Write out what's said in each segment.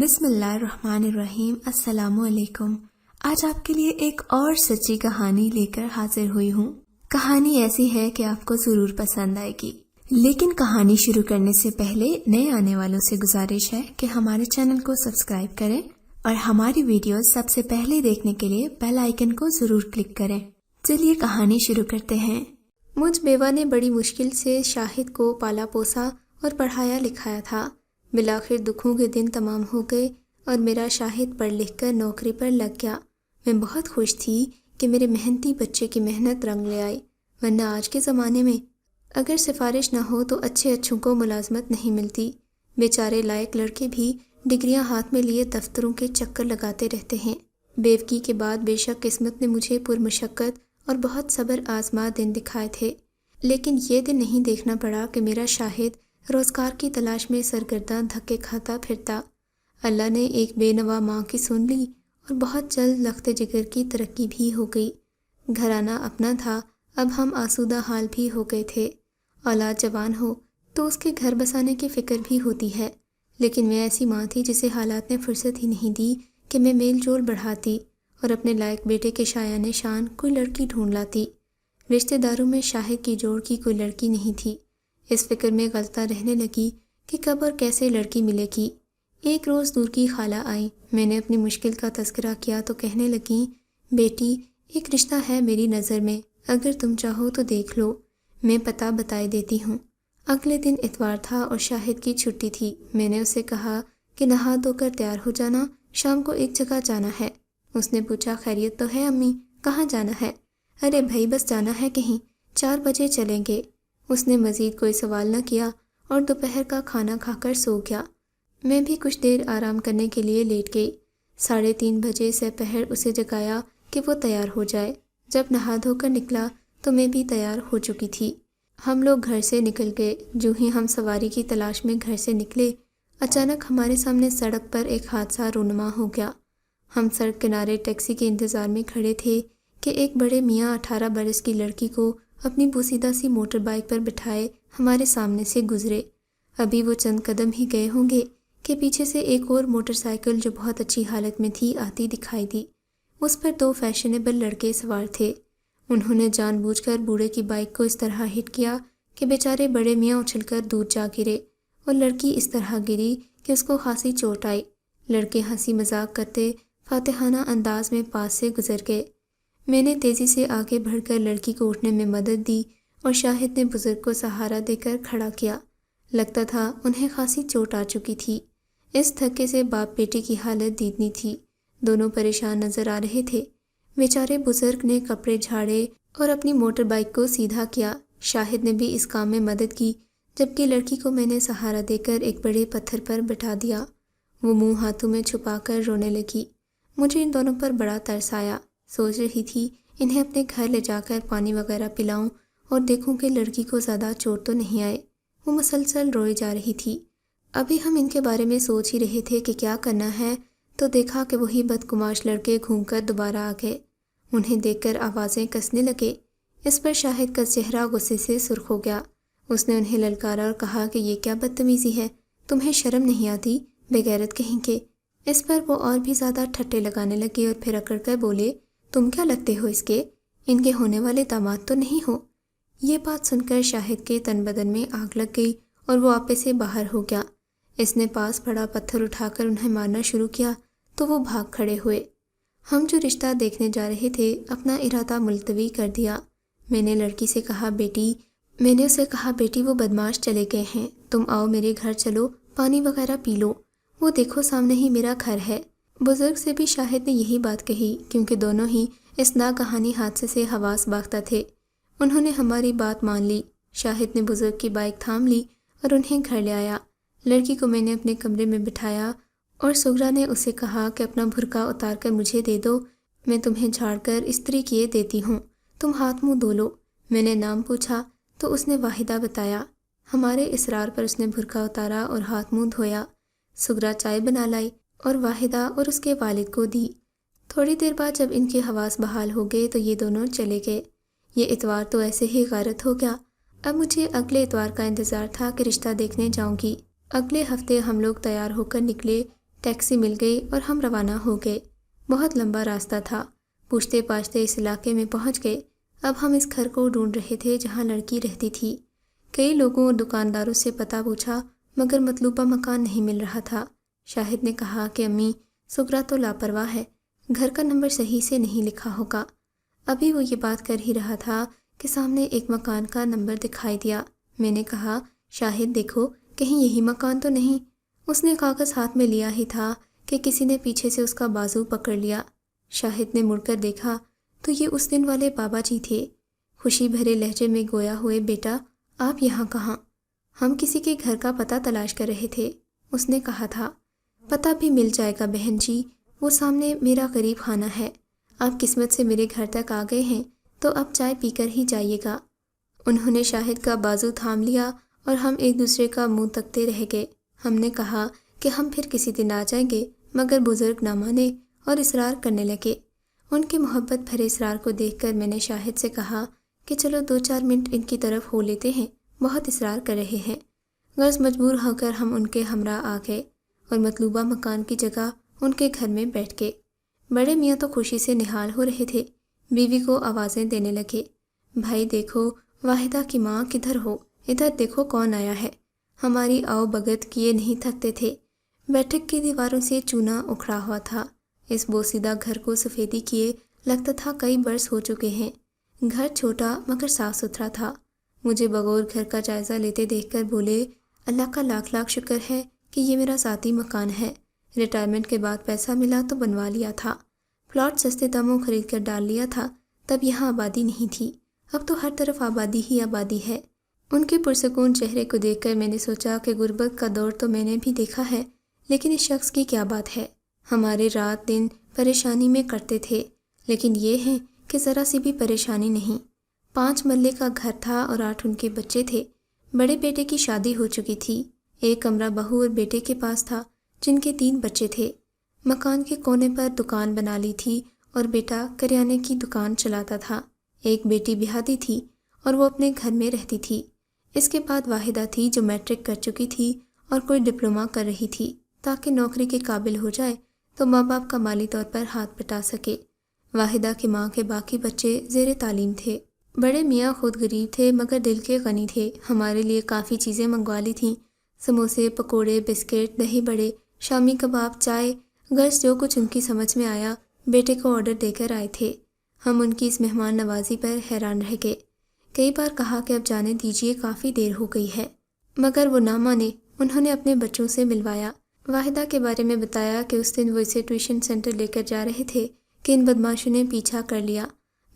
بسم اللہ الرحمن الرحیم۔ السلام علیکم۔ آج آپ کے لیے ایک اور سچی کہانی لے کر حاضر ہوئی ہوں۔ کہانی ایسی ہے کہ آپ کو ضرور پسند آئے گی، لیکن کہانی شروع کرنے سے پہلے نئے آنے والوں سے گزارش ہے کہ ہمارے چینل کو سبسکرائب کریں اور ہماری ویڈیوز سب سے پہلے دیکھنے کے لیے بیل آئیکن کو ضرور کلک کریں۔ چلیے کہانی شروع کرتے ہیں۔ مجھ بیوہ نے بڑی مشکل سے شاہد کو پالا پوسا اور پڑھایا لکھایا تھا۔ بالآخر دکھوں کے دن تمام ہو گئے اور میرا شاہد پڑھ لکھ کر نوکری پر لگ گیا۔ میں بہت خوش تھی کہ میرے محنتی بچے کی محنت رنگ لے آئی، ورنہ آج کے زمانے میں اگر سفارش نہ ہو تو اچھے اچھوں کو ملازمت نہیں ملتی۔ بیچارے لائق لڑکے بھی ڈگریاں ہاتھ میں لیے دفتروں کے چکر لگاتے رہتے ہیں۔ بیوگی کے بعد بے شک قسمت نے مجھے پرمشقت اور بہت صبر آزما دن دکھائے تھے، لیکن یہ دن نہیں دیکھنا پڑا کہ میرا شاہد روزگار کی تلاش میں سرگرداں دھکے کھاتا پھرتا۔ اللہ نے ایک بے نوا ماں کی سن لی اور بہت جلد لخت جگر کی ترقی بھی ہو گئی۔ گھرانہ اپنا تھا، اب ہم آسودہ حال بھی ہو گئے تھے۔ اولاد جوان ہو تو اس کے گھر بسانے کی فکر بھی ہوتی ہے، لیکن میں ایسی ماں تھی جسے حالات نے فرصت ہی نہیں دی کہ میں میل جول بڑھاتی اور اپنے لائق بیٹے کے شایان شان کوئی لڑکی ڈھونڈ لاتی۔ رشتہ داروں میں شاہد کی جوڑ کی کوئی لڑکی نہیں تھی۔ اس فکر میں غلطہ رہنے لگی کہ کب اور کیسے لڑکی ملے گی۔ ایک روز دور کی خالہ آئی، میں نے اپنی مشکل کا تذکرہ کیا تو کہنے لگیں، بیٹی ایک رشتہ ہے میری نظر میں، اگر تم چاہو تو دیکھ لو، میں پتہ بتائے دیتی ہوں۔ اگلے دن اتوار تھا اور شاہد کی چھٹی تھی۔ میں نے اسے کہا کہ نہا دھو کر تیار ہو جانا، شام کو ایک جگہ جانا ہے۔ اس نے پوچھا، خیریت تو ہے امی؟ کہاں جانا ہے؟ ارے بھائی بس جانا ہے کہیں، 4 بجے چلیں گے۔ اس نے مزید کوئی سوال نہ کیا اور دوپہر کا کھانا کھا کر سو گیا۔ میں بھی کچھ دیر آرام کرنے کے لیے لیٹ گئی۔ 3:30 بجے سے پہر اسے جگایا کہ وہ تیار ہو جائے۔ جب نہا دھو کر نکلا تو میں بھی تیار ہو چکی تھی۔ ہم لوگ گھر سے نکل گئے۔ جو ہی ہم سواری کی تلاش میں گھر سے نکلے، اچانک ہمارے سامنے سڑک پر ایک حادثہ رونما ہو گیا۔ ہم سڑک کنارے ٹیکسی کے انتظار میں کھڑے تھے کہ ایک بڑے میاں 18 برس کی لڑکی کو اپنی بوسیدہ سی موٹر بائک پر بٹھائے ہمارے سامنے سے گزرے۔ ابھی وہ چند قدم ہی گئے ہوں گے کہ پیچھے سے ایک اور موٹر سائیکل جو بہت اچھی حالت میں تھی آتی دکھائی دی۔ اس پر 2 فیشنیبل لڑکے سوار تھے۔ انہوں نے جان بوجھ کر بوڑھے کی بائک کو اس طرح ہٹ کیا کہ بیچارے بڑے میاں اچھل کر دور جا گرے اور لڑکی اس طرح گری کہ اس کو خاصی چوٹ آئی۔ لڑکے ہنسی مذاق کرتے فاتحانہ انداز میں پاس سے گزر گئے۔ میں نے تیزی سے آگے بڑھ کر لڑکی کو اٹھنے میں مدد دی اور شاہد نے بزرگ کو سہارا دے کر کھڑا کیا۔ لگتا تھا انہیں خاصی چوٹ آ چکی تھی۔ اس دھکے سے باپ بیٹی کی حالت دیدنی تھی۔ دونوں پریشان نظر آ رہے تھے۔ بیچارے بزرگ نے کپڑے جھاڑے اور اپنی موٹر بائک کو سیدھا کیا۔ شاہد نے بھی اس کام میں مدد کی، جبکہ لڑکی کو میں نے سہارا دے کر ایک بڑے پتھر پر بٹھا دیا۔ وہ منہ ہاتھوں میں چھپا کر رونے لگی۔ مجھے ان دونوں پر بڑا ترس آیا۔ سوچ رہی تھی انہیں اپنے گھر لے جا کر پانی وغیرہ پلاؤں اور دیکھوں کہ لڑکی کو زیادہ چوٹ تو نہیں آئے۔ وہ مسلسل روئی جا رہی تھی۔ ابھی ہم ان کے بارے میں سوچ ہی رہے تھے کہ کیا کرنا ہے تو دیکھا کہ وہی بدگماش لڑکے گھوم کر دوبارہ آ گئے۔ انہیں دیکھ کر آوازیں کسنے لگے۔ اس پر شاہد کا چہرہ غصے سے سرخ ہو گیا۔ اس نے انہیں للکارا اور کہا کہ یہ کیا بدتمیزی ہے، تمہیں شرم نہیں آتی، بے غیرت کہیں کے۔ اس پر وہ اور بھی زیادہ ٹھٹے لگانے لگے اور پھر اکڑ کر بولے، تم کیا لگتے ہو اس کے؟ ان کے ہونے والے داماد تو نہیں ہو؟ یہ بات سن کر شاہد کے تن بدن میں آگ لگ گئی اور وہ آپے سے باہر ہو گیا۔ اس نے پاس پڑا پتھر اٹھا کر انہیں مارنا شروع کیا تو وہ بھاگ کھڑے ہوئے۔ ہم جو رشتہ دیکھنے جا رہے تھے اپنا ارادہ ملتوی کر دیا۔ میں نے لڑکی سے کہا، بیٹی وہ بدماش چلے گئے ہیں، تم آؤ میرے گھر چلو، پانی وغیرہ پی لو، وہ دیکھو سامنے ہی میرا گھر ہے۔ بزرگ سے بھی شاہد نے یہی بات کہی کیونکہ دونوں ہی اس ناگہانی حادثے سے حواس باختہ تھے۔ انہوں نے ہماری بات مان لی۔ شاہد نے بزرگ کی بائک تھام لی اور انہیں گھر لے آیا۔ لڑکی کو میں نے اپنے کمرے میں بٹھایا اور سغرا نے اسے کہا کہ اپنا برقع اتار کر مجھے دے دو، میں تمہیں جھاڑ کر استری کیے دیتی ہوں، تم ہاتھ منہ دھو لو۔ میں نے نام پوچھا تو اس نے واحدہ بتایا۔ ہمارے اصرار پر اس نے برقع اتارا اور ہاتھ منہ دھویا۔ سغرا چائے بنا لائی اور واحدہ اور اس کے والد کو دی۔ تھوڑی دیر بعد جب ان کے حواس بحال ہو گئے تو یہ دونوں چلے گئے۔ یہ اتوار تو ایسے ہی غارت ہو گیا۔ اب مجھے اگلے اتوار کا انتظار تھا کہ رشتہ دیکھنے جاؤں گی۔ اگلے ہفتے ہم لوگ تیار ہو کر نکلے ٹیکسی مل گئی اور ہم روانہ ہو گئے۔ بہت لمبا راستہ تھا، پوچھتے پاچھتے اس علاقے میں پہنچ گئے۔ اب ہم اس گھر کو ڈھونڈ رہے تھے جہاں لڑکی رہتی تھی۔ کئی لوگوں اور دکانداروں سے پتہ پوچھا مگر مطلوبہ مکان نہیں مل رہا تھا۔ شاہد نے کہا کہ امی، سغرا تو لاپرواہ ہے، گھر کا نمبر صحیح سے نہیں لکھا ہوگا۔ ابھی وہ یہ بات کر ہی رہا تھا کہ سامنے ایک مکان کا نمبر دکھائی دیا۔ میں نے کہا، شاہد دیکھو کہیں یہی مکان تو نہیں؟ اس نے کاغذ ہاتھ میں لیا ہی تھا کہ کسی نے پیچھے سے اس کا بازو پکڑ لیا۔ شاہد نے مڑ کر دیکھا تو یہ اس دن والے بابا جی تھے۔ خوشی بھرے لہجے میں گویا ہوئے، بیٹا آپ یہاں کہاں؟ ہم کسی کے گھر کا پتہ تلاش کر رہے تھے۔ اس نے کہا تھا، پتہ بھی مل جائے گا بہن جی، وہ سامنے میرا غریب خانہ ہے۔ آپ قسمت سے میرے گھر تک آ گئے ہیں تو اب چائے پی کر ہی جائیے گا۔ انہوں نے شاہد کا بازو تھام لیا اور ہم ایک دوسرے کا منہ تکتے رہ گئے۔ ہم نے کہا کہ ہم پھر کسی دن آ جائیں گے، مگر بزرگ نہ مانے اور اصرار کرنے لگے۔ ان کے محبت بھرے اصرار کو دیکھ کر میں نے شاہد سے کہا کہ چلو 2-4 منٹ ان کی طرف ہو لیتے ہیں، بہت اصرار کر رہے ہیں۔ غرض مجبور ہو کر ہم ان کے ہمراہ آ گئے اور مطلوبہ مکان کی جگہ ان کے گھر میں بیٹھ گئے۔ بڑے میاں تو خوشی سے نہال ہو رہے تھے، بیوی کو آوازیں دینے لگے، بھائی دیکھو واحدہ کی ماں کدھر ہو، ادھر دیکھو کون آیا ہے۔ ہماری آؤ بگت کیے نہیں تھکتے تھے۔ بیٹھک کی دیواروں سے چونا اکھڑا ہوا تھا۔ اس بوسیدہ گھر کو سفیدی کیے لگتا تھا کئی برس ہو چکے ہیں۔ گھر چھوٹا مگر صاف ستھرا تھا۔ مجھے بغور گھر کا جائزہ لیتے دیکھ کر بولے، اللہ کا لاکھ لاکھ شکر ہے کہ یہ میرا ذاتی مکان ہے۔ ریٹائرمنٹ کے بعد پیسہ ملا تو بنوا لیا تھا، پلاٹ سستے داموں خرید کر ڈال لیا تھا، تب یہاں آبادی نہیں تھی، اب تو ہر طرف آبادی ہی آبادی ہے۔ ان کے پرسکون چہرے کو دیکھ کر میں نے سوچا کہ غربت کا دور تو میں نے بھی دیکھا ہے، لیکن اس شخص کی کیا بات ہے۔ ہمارے رات دن پریشانی میں کٹتے تھے، لیکن یہ ہے کہ ذرا سی بھی پریشانی نہیں۔ 5 مرلے کا گھر تھا اور 8 ان کے بچے تھے۔ بڑے بیٹے کی شادی ہو چکی تھی، ایک کمرہ بہو اور بیٹے کے پاس تھا جن کے 3 بچے تھے۔ مکان کے کونے پر دکان بنا لی تھی اور بیٹا کریانے کی دکان چلاتا تھا۔ ایک بیٹی بیاہی تھی اور وہ اپنے گھر میں رہتی تھی۔ اس کے بعد واحدہ تھی جو میٹرک کر چکی تھی اور کوئی ڈپلومہ کر رہی تھی تاکہ نوکری کے قابل ہو جائے تو ماں باپ کا مالی طور پر ہاتھ بٹا سکے۔ واحدہ کی ماں کے باقی بچے زیر تعلیم تھے۔ بڑے میاں خود غریب تھے مگر دل کے غنی تھے۔ ہمارے لیے کافی چیزیں منگوا لی تھیں، سموسے، پکوڑے، بسکٹ، دہی بڑے، شامی کباب، چائے، غرض جو کچھ ان کی سمجھ میں آیا بیٹے کو آرڈر دے کر آئے تھے۔ ہم ان کی اس مہمان نوازی پر حیران رہ گئے۔ کئی بار کہا کہ اب جانے دیجیے، کافی دیر ہو گئی ہے، مگر وہ نہ مانے۔ انہوں نے اپنے بچوں سے ملوایا، واحدہ کے بارے میں بتایا کہ اس دن وہ اسے ٹیوشن سینٹر لے کر جا رہے تھے کہ ان بدماشوں نے پیچھا کر لیا،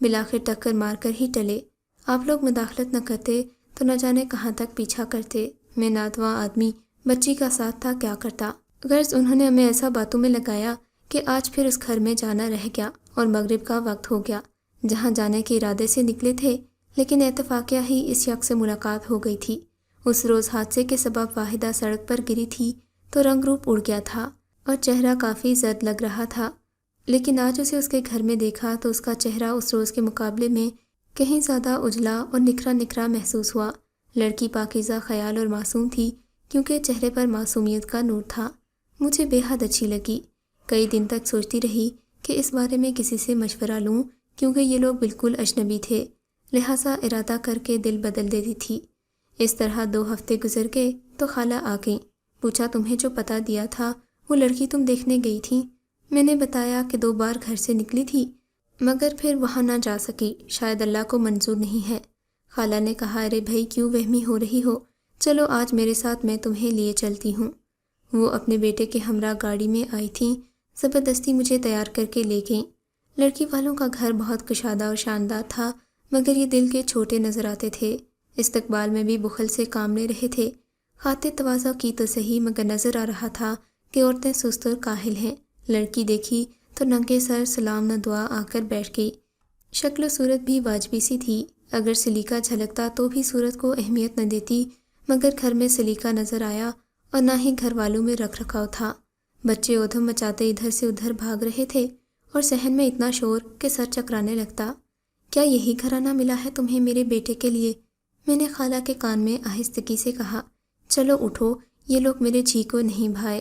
بالآخر ٹکر مار کر ہی ٹلے۔ آپ لوگ مداخلت نہ کرتے تو نہ جانے کہاں تک پیچھا کرتے۔ میں ناتواں آدمی بچی کا ساتھ تھا، کیا کرتا۔ غرض انہوں نے ہمیں ایسا باتوں میں لگایا کہ آج پھر اس گھر میں جانا رہ گیا اور مغرب کا وقت ہو گیا۔ جہاں جانے کے ارادے سے نکلے تھے لیکن اتفاقیہ ہی اس شخص سے ملاقات ہو گئی تھی۔ اس روز حادثے کے سبب واحدہ سڑک پر گری تھی تو رنگ روپ اڑ گیا تھا اور چہرہ کافی زرد لگ رہا تھا، لیکن آج اسے اس کے گھر میں دیکھا تو اس کا چہرہ اس روز کے مقابلے میں کہیں زیادہ اجلا اور نکھرا نکھرا محسوس ہوا۔ لڑکی پاکیزہ خیال اور معصوم تھی کیونکہ چہرے پر معصومیت کا نور تھا۔ مجھے بے حد اچھی لگی۔ کئی دن تک سوچتی رہی کہ اس بارے میں کسی سے مشورہ لوں کیونکہ یہ لوگ بالکل اجنبی تھے، لہٰذا ارادہ کر کے دل بدل دیتی تھی۔ اس طرح 2 ہفتے گزر گئے تو خالہ آ گئیں۔ پوچھا، تمہیں جو پتہ دیا تھا وہ لڑکی تم دیکھنے گئی تھی؟ میں نے بتایا کہ 2 بار گھر سے نکلی تھی مگر پھر وہاں نہ جا سکی، شاید اللہ کو منظور نہیں ہے۔ خالہ نے کہا، ارے بھائی کیوں وہمی ہو رہی ہو، چلو آج میرے ساتھ، میں تمہیں لیے چلتی ہوں۔ وہ اپنے بیٹے کے ہمراہ گاڑی میں آئی تھیں، زبردستی مجھے تیار کر کے لے گئیں۔ لڑکی والوں کا گھر بہت کشادہ اور شاندار تھا مگر یہ دل کے چھوٹے نظر آتے تھے۔ استقبال میں بھی بخل سے کام لے رہے تھے۔ خاطر تواضع کی تو صحیح مگر نظر آ رہا تھا کہ عورتیں سست اور کاہل ہیں۔ لڑکی دیکھی تو ننگے سر سلام نہ دعا آ کر بیٹھ گئی۔ شکل و صورت بھی واجبی سی تھی، اگر سلیقہ جھلکتا تو بھی صورت کو اہمیت نہ دیتی، مگر گھر میں سلیقہ نظر آیا اور نہ ہی گھر والوں میں رکھ رکھاؤ تھا۔ بچے ادھم مچاتے ادھر سے ادھر بھاگ رہے تھے اور صحن میں اتنا شور کہ سر چکرانے لگتا۔ کیا یہی گھرانہ ملا ہے تمہیں میرے بیٹے کے لیے؟ میں نے خالہ کے کان میں آہستگی سے کہا، چلو اٹھو، یہ لوگ میرے جی کو نہیں بھائے۔